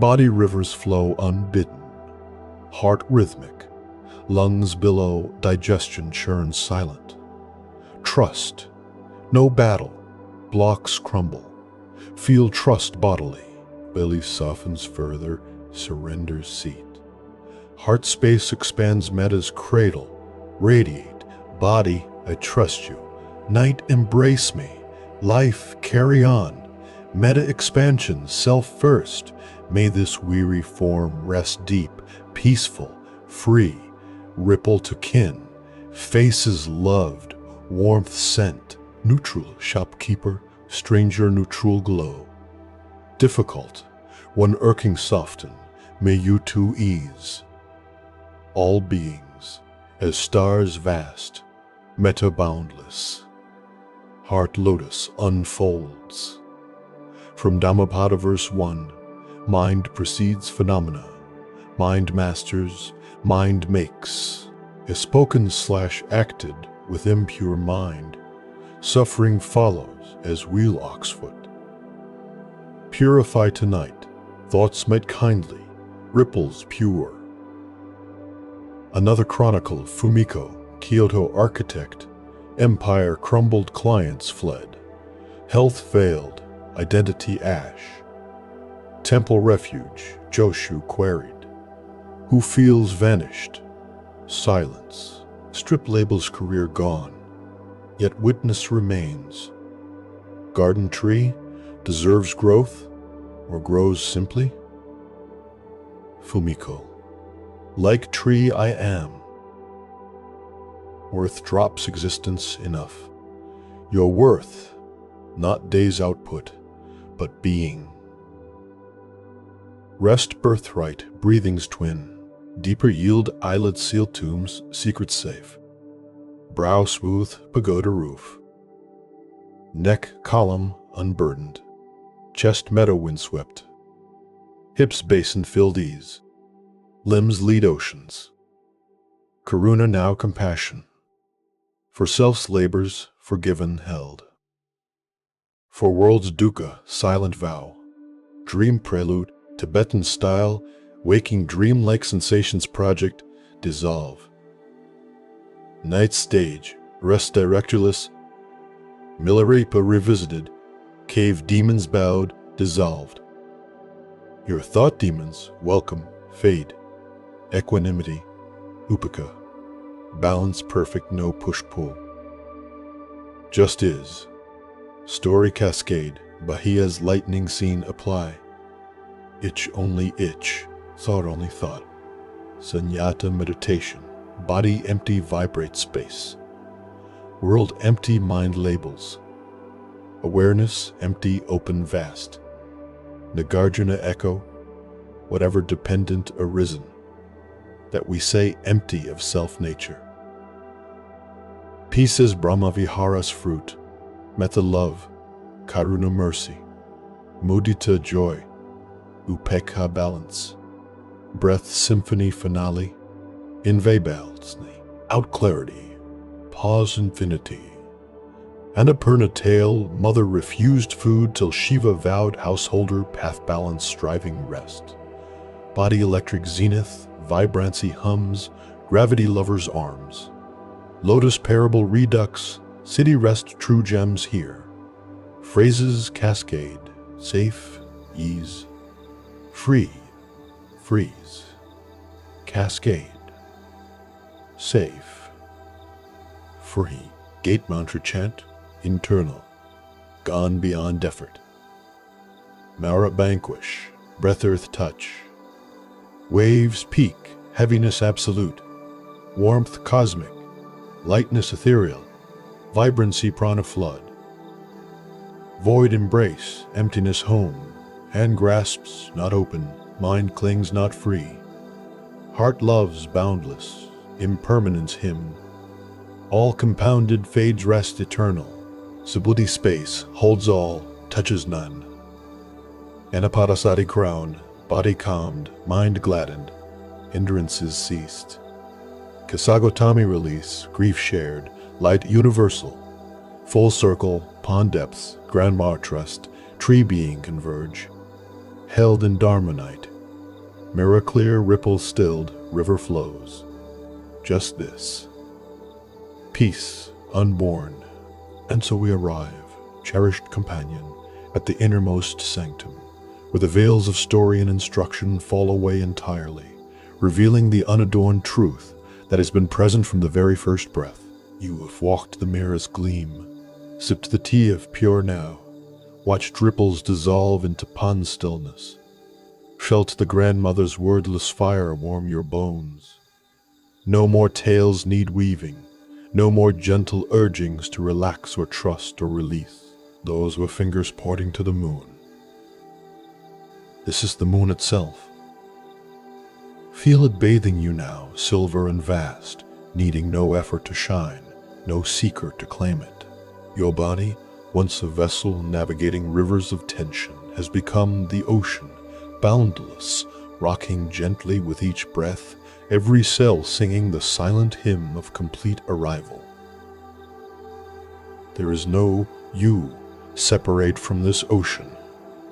Body rivers flow unbidden. Heart rhythmic, lungs billow, digestion churns silent. Trust, no battle, blocks crumble. Feel trust bodily, belly softens further, surrenders seat. Heart space expands meta's cradle, radiate, body, I trust you. Night, embrace me, life, carry on. Meta expansion, self first. May this weary form rest deep, peaceful, free. Ripple to kin, faces loved, warmth sent. Neutral shopkeeper, stranger neutral glow. Difficult, one irking soften, may you too ease. All beings, as stars vast, meta boundless. Heart lotus unfolds. From Dhammapada verse 1, mind precedes phenomena. Mind masters, mind makes. Is spoken/acted with impure mind. Suffering follows as wheel oxfoot. Purify tonight, thoughts made kindly, ripples pure. Another chronicle of Fumiko, Kyoto architect. Empire crumbled, clients fled. Health failed, identity ash. Temple refuge, Joshu queried. Who feels vanished? Silence. Strip labels career gone, yet witness remains. Garden tree deserves growth or grows simply? Fumiko. Like tree I am. Worth drops existence enough. Your worth, not day's output, but being. Rest birthright, breathing's twin. Deeper yield eyelid seal tombs, secret safe. Brow smooth, pagoda roof. Neck column unburdened. Chest meadow windswept. Hips basin filled ease. Limbs lead oceans. Karuna now compassion. For self's labors forgiven held. For world's dukkha silent vow. Dream prelude, Tibetan style, waking dream-like sensations project, dissolve. Night stage, rest directorless. Milarepa revisited, cave demons bowed, dissolved. Your thought demons, welcome, fade. Equanimity, upaka. Balance perfect, no push-pull. Just is. Story cascade, Bahia's lightning scene apply. Itch only itch, thought only thought. Sunyata meditation, body empty vibrate space. World empty mind labels. Awareness empty open vast. Nagarjuna echo, whatever dependent arisen. That we say empty of self-nature. Peace is Brahmavihara's fruit, Metta love, Karuna mercy, Mudita joy, Upekha balance, Breath symphony finale, Invebalsni, out clarity, pause infinity. Annapurna tale, mother refused food till Shiva vowed householder path balance striving rest. Body electric zenith, vibrancy hums, gravity lover's arms. Lotus parable redux, city rest true gems here. Phrases cascade, safe, ease, free, freeze, cascade, safe, free. Gate mantra chant, internal, gone beyond effort. Mara vanquish, breath earth touch. Waves peak, heaviness absolute. Warmth cosmic, lightness ethereal. Vibrancy prana flood. Void embrace, emptiness home. Hand grasps not open, mind clings not free. Heart loves boundless, impermanence hymn. All compounded fades rest eternal. Subhuti space holds all, touches none. Anapadasati crowned, body calmed, mind gladdened, hindrances ceased. Kasagotami release, grief shared, light universal. Full circle, pond depths, grandma trust, tree being converge. Held in Dharma night. Mirror clear, ripple stilled, river flows. Just this. Peace, unborn. And so we arrive, cherished companion, at the innermost sanctum, where the veils of story and instruction fall away entirely, revealing the unadorned truth that has been present from the very first breath. You have walked the mirror's gleam, sipped the tea of pure now, watched ripples dissolve into pond stillness, felt the grandmother's wordless fire warm your bones. No more tales need weaving, no more gentle urgings to relax or trust or release. Those were fingers pointing to the moon. This is the moon itself. Feel it bathing you now, silver and vast, needing no effort to shine, no seeker to claim it. Your body, once a vessel navigating rivers of tension, has become the ocean, boundless, rocking gently with each breath, every cell singing the silent hymn of complete arrival. There is no you separate from this ocean.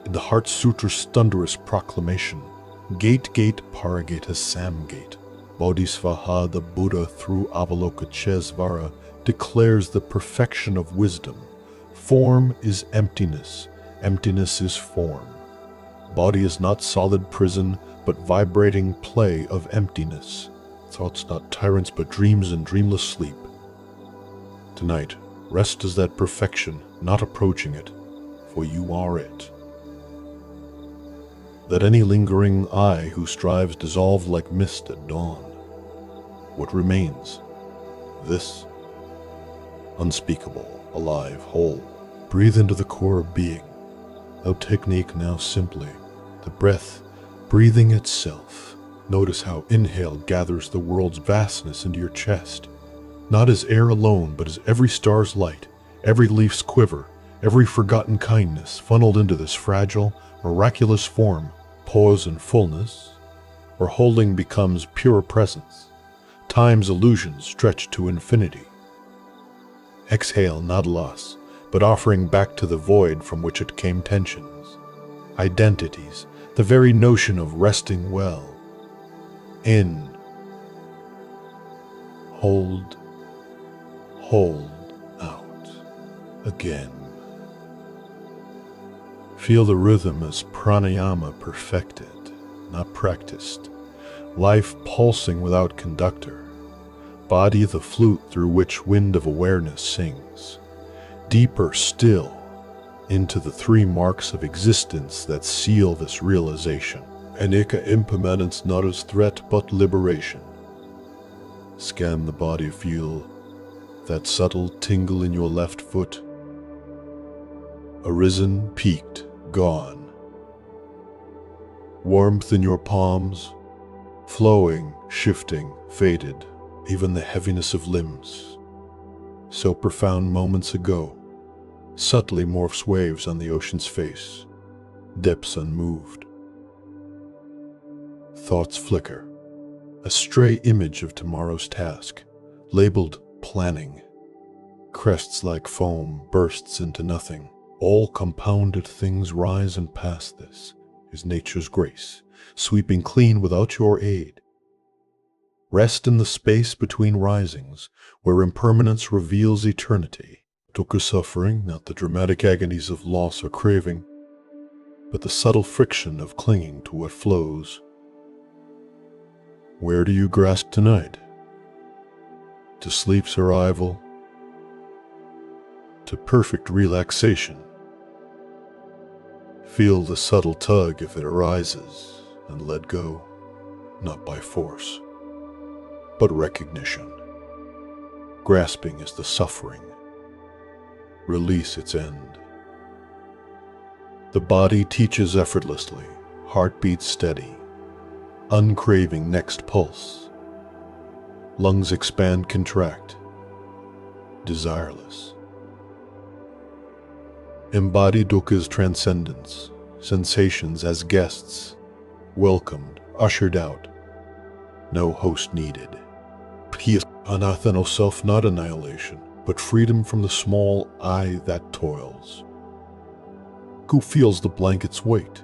In the Heart Sutra's thunderous proclamation, Gate Gate Paragata Samgate, Bodhisvaha the Buddha through Avalokiteshvara declares the perfection of wisdom. Form is emptiness, emptiness is form. Body is not solid prison, but vibrating play of emptiness. Thoughts not tyrants, but dreams and dreamless sleep. Tonight, rest is that perfection, not approaching it, for you are it. Let any lingering I who strives dissolve like mist at dawn. What remains? This. Unspeakable, alive, whole. Breathe into the core of being. No technique now, simply the breath breathing itself. Notice how inhale gathers the world's vastness into your chest, not as air alone, but as every star's light, every leaf's quiver, every forgotten kindness funneled into this fragile, miraculous form. Pause and fullness, or holding becomes pure presence. Time's illusions stretch to infinity. Exhale, not loss, but offering back to the void from which it came tensions. Identities, the very notion of resting well. In. Hold out. Again. Feel the rhythm as pranayama perfected, not practiced. Life pulsing without conductor. Body the flute through which wind of awareness sings. Deeper still, into the three marks of existence that seal this realization. Anika impermanence not as threat but liberation. Scan the body, feel that subtle tingle in your left foot. Arisen, peaked, gone. Warmth in your palms, flowing, shifting, faded, even the heaviness of limbs. So profound moments ago, subtly morphs waves on the ocean's face, depths unmoved. Thoughts flicker, a stray image of tomorrow's task, labeled planning. Crests like foam bursts into nothing. All compounded things rise and pass. This is nature's grace, sweeping clean without your aid. Rest in the space between risings, where impermanence reveals eternity. Dukkha suffering, not the dramatic agonies of loss or craving, but the subtle friction of clinging to what flows. Where do you grasp tonight? To sleep's arrival? To perfect relaxation? Feel the subtle tug if it arises, and let go, not by force, but recognition. Grasping is the suffering. Release its end. The body teaches effortlessly, heartbeat steady, uncraving next pulse. Lungs expand, contract, desireless. Embody dukkha's transcendence, sensations as guests, welcomed, ushered out. No host needed. Peace, anatha, no self, not annihilation, but freedom from the small I that toils. Who feels the blanket's weight?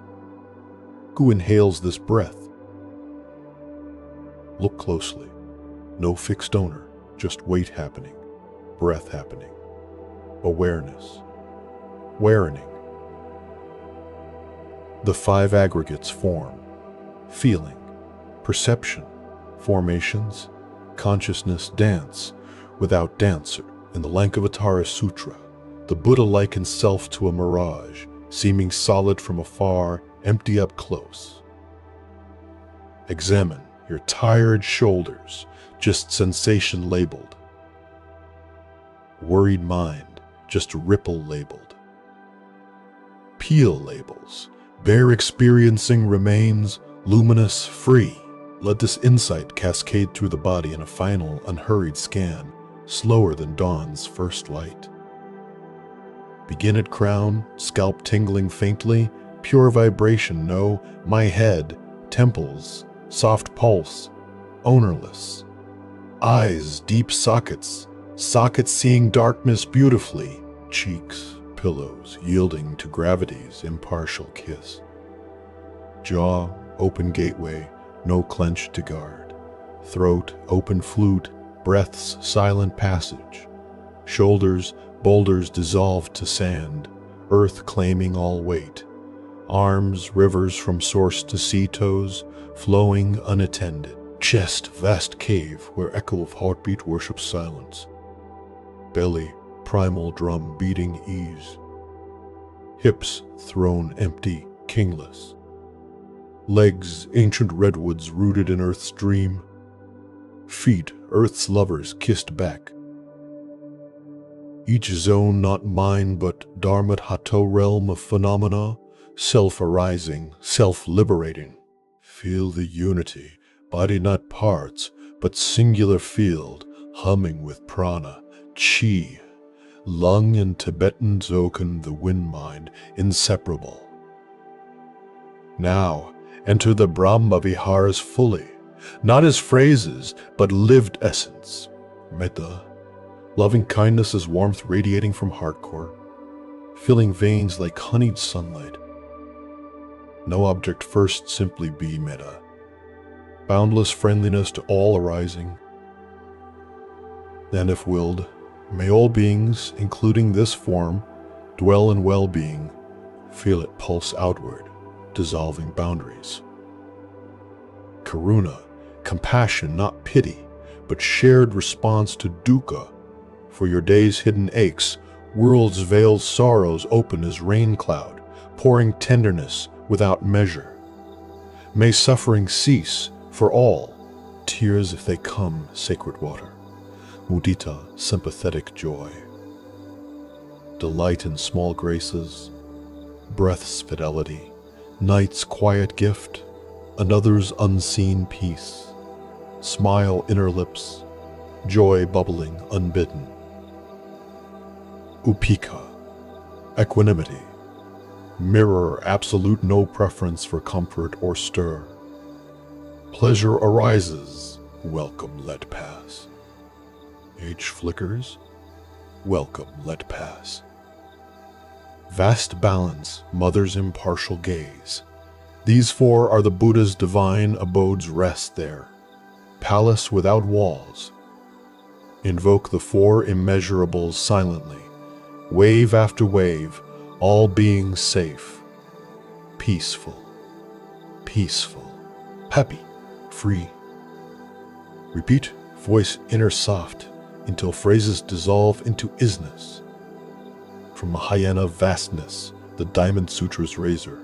Who inhales this breath? Look closely. No fixed owner, just weight happening, breath happening, awareness, wearing. The five aggregates form: feeling, perception, formations, consciousness, dance, without dancer. In the Lankavatara Sutra, the Buddha likens self to a mirage, seeming solid from afar, empty up close. Examine your tired shoulders, just sensation labeled. Worried mind, just ripple labeled. Peel labels, bare experiencing remains, luminous, free. Let this insight cascade through the body in a final, unhurried scan, slower than dawn's first light. Begin at crown, scalp tingling faintly, pure vibration, no, my head, temples, soft pulse, ownerless. Eyes, deep sockets, sockets seeing darkness beautifully, cheeks, pillows, yielding to gravity's impartial kiss. Jaw, open gateway, no clench to guard. Throat, open flute, breath's silent passage. Shoulders, boulders dissolved to sand, earth claiming all weight. Arms, rivers from source to sea toes, flowing unattended. Chest, vast cave where echo of heartbeat worships silence. Belly, primal drum beating ease. Hips, throne empty, kingless. Legs, ancient redwoods rooted in earth's dream. Feet, earth's lovers kissed back. Each zone not mine but Dharmat Hato realm of phenomena, self-arising, self-liberating. Feel the unity, body not parts, but singular field, humming with prana, chi. Lung in Tibetan Dzogchen, the wind mind, inseparable. Now, enter the Brahma Viharas fully, not as phrases, but lived essence. Metta, loving kindness as warmth radiating from heart core, filling veins like honeyed sunlight. No object first, simply be metta. Boundless friendliness to all arising. And if willed, may all beings, including this form, dwell in well-being, feel it pulse outward, dissolving boundaries. Karuna, compassion, not pity, but shared response to dukkha. For your day's hidden aches, world's veiled sorrows open as rain cloud, pouring tenderness without measure. May suffering cease for all, tears if they come, sacred water. Mudita, sympathetic joy. Delight in small graces, breath's fidelity, night's quiet gift, another's unseen peace. Smile inner lips, joy bubbling unbidden. Upika, equanimity, mirror absolute no preference for comfort or stir. Pleasure arises, welcome let pass. Age flickers, welcome let pass. Vast balance, mother's impartial gaze. These four are the Buddha's divine abodes rest there. palace without walls. Invoke the four immeasurables silently, wave after wave, all being safe, peaceful, peaceful, happy, free. Repeat, voice inner soft, until phrases dissolve into isness. From Mahayana vastness, the Diamond Sutra's razor.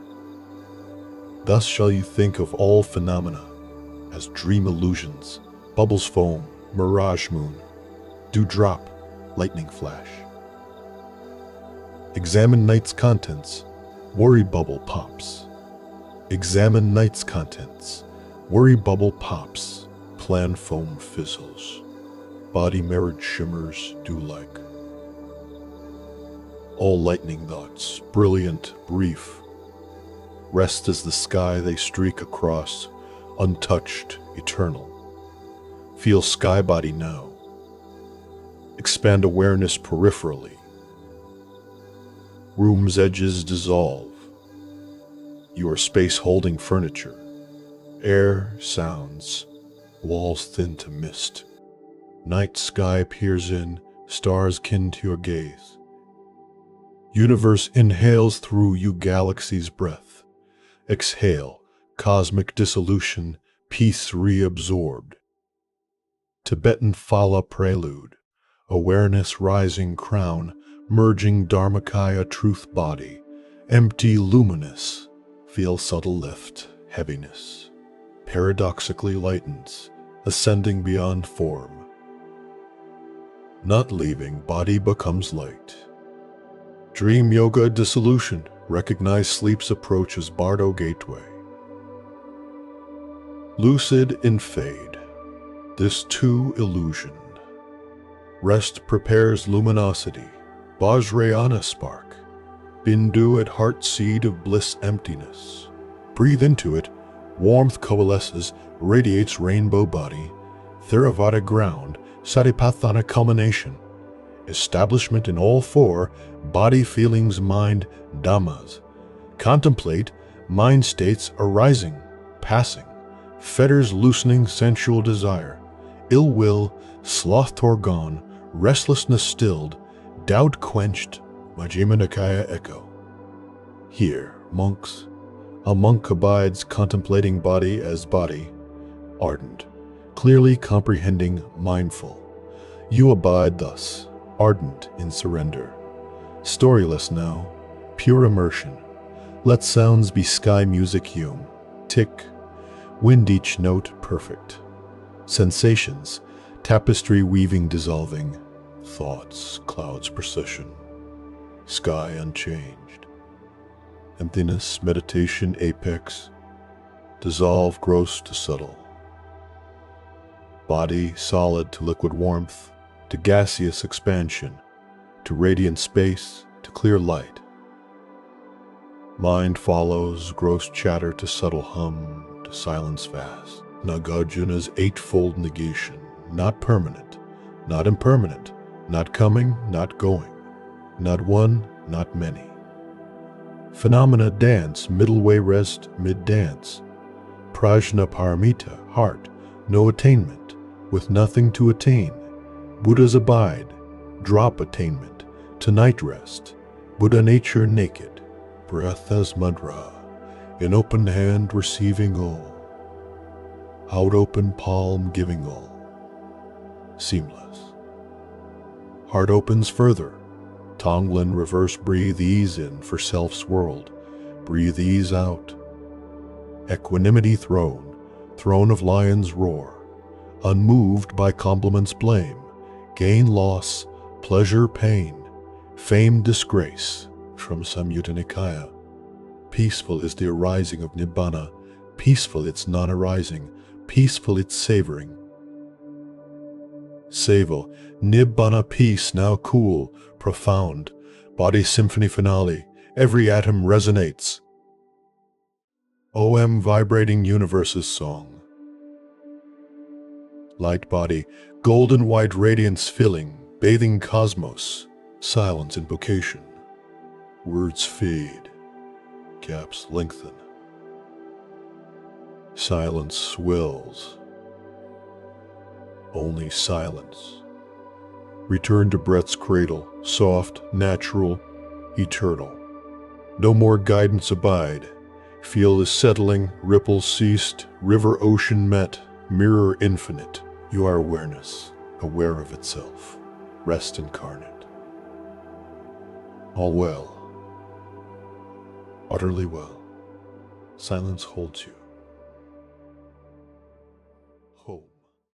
Thus shall you think of all phenomena as dream illusions, bubbles foam, mirage moon, dewdrop, lightning flash. Examine night's contents, worry bubble pops. Examine night's contents, worry bubble pops, plan foam fizzles, body mirrored shimmers dew-like. All lightning thoughts, brilliant, brief, rest as the sky they streak across, untouched, eternal. Feel sky body now. Expand awareness peripherally. Room's edges dissolve. You are space holding furniture. Air, sounds, walls thin to mist. Night sky peers in, stars kin to your gaze. Universe inhales through you galaxy's breath. Exhale, cosmic dissolution, peace reabsorbed. Tibetan Phala prelude, awareness rising crown, merging Dharmakaya truth body, empty luminous, feel subtle lift, heaviness, paradoxically lightens, ascending beyond form. Not leaving, body becomes light. Dream yoga dissolution, recognize sleep's approach as Bardo gateway. Lucid in fade, this too illusion. Rest prepares luminosity, Vajrayana spark, Bindu at heart seed of bliss emptiness. Breathe into it, warmth coalesces, radiates rainbow body, Theravada ground, Satipatthana culmination. Establishment in all four, body, feelings, mind, dhammas. Contemplate, mind states arising, passing, fetters loosening sensual desire, ill will, sloth gone, restlessness stilled, doubt quenched, Majjhima Nikaya echo. Here, monks, a monk abides contemplating body as body, ardent, clearly comprehending, mindful. You abide thus, ardent in surrender. Storyless now, pure immersion. Let sounds be sky music Hume. Tick, wind each note perfect. Sensations, tapestry weaving dissolving. Thoughts, clouds procession. Sky unchanged. Emptiness, meditation, apex. Dissolve gross to subtle. Body solid to liquid warmth, to gaseous expansion, to radiant space, to clear light. Mind follows gross chatter to subtle hum, to silence vast. Nagarjuna's eightfold negation, not permanent, not impermanent, not coming, not going, not one, not many. Phenomena dance, middle way rest, mid-dance. Prajna paramita, heart, no attainment, with nothing to attain. Buddhas abide, drop attainment, to night rest. Buddha nature naked, breath as mudra, in open hand receiving all. Out open palm giving all. Seamless. Heart opens further. Tonglen reverse breathe ease in for self's world. Breathe ease out. Equanimity throne, throne of lion's roar. Unmoved by compliments blame. Gain loss, pleasure pain. Fame disgrace from Samyutta Nikaya. Peaceful is the arising of Nibbana. Peaceful its non-arising. Peaceful its savoring. Savo, Nibbana peace now cool, profound. Body symphony finale, every atom resonates. OM vibrating universe's song. Light body, golden white radiance filling, bathing cosmos. Silence invocation. Words fade, gaps lengthen. Silence swells. only silence. Return to breath's cradle, soft, natural, eternal. No more guidance abide. Feel is settling, ripples ceased, river ocean met, mirror infinite. You are awareness, aware of itself, rest incarnate. All well, utterly well. Silence holds you.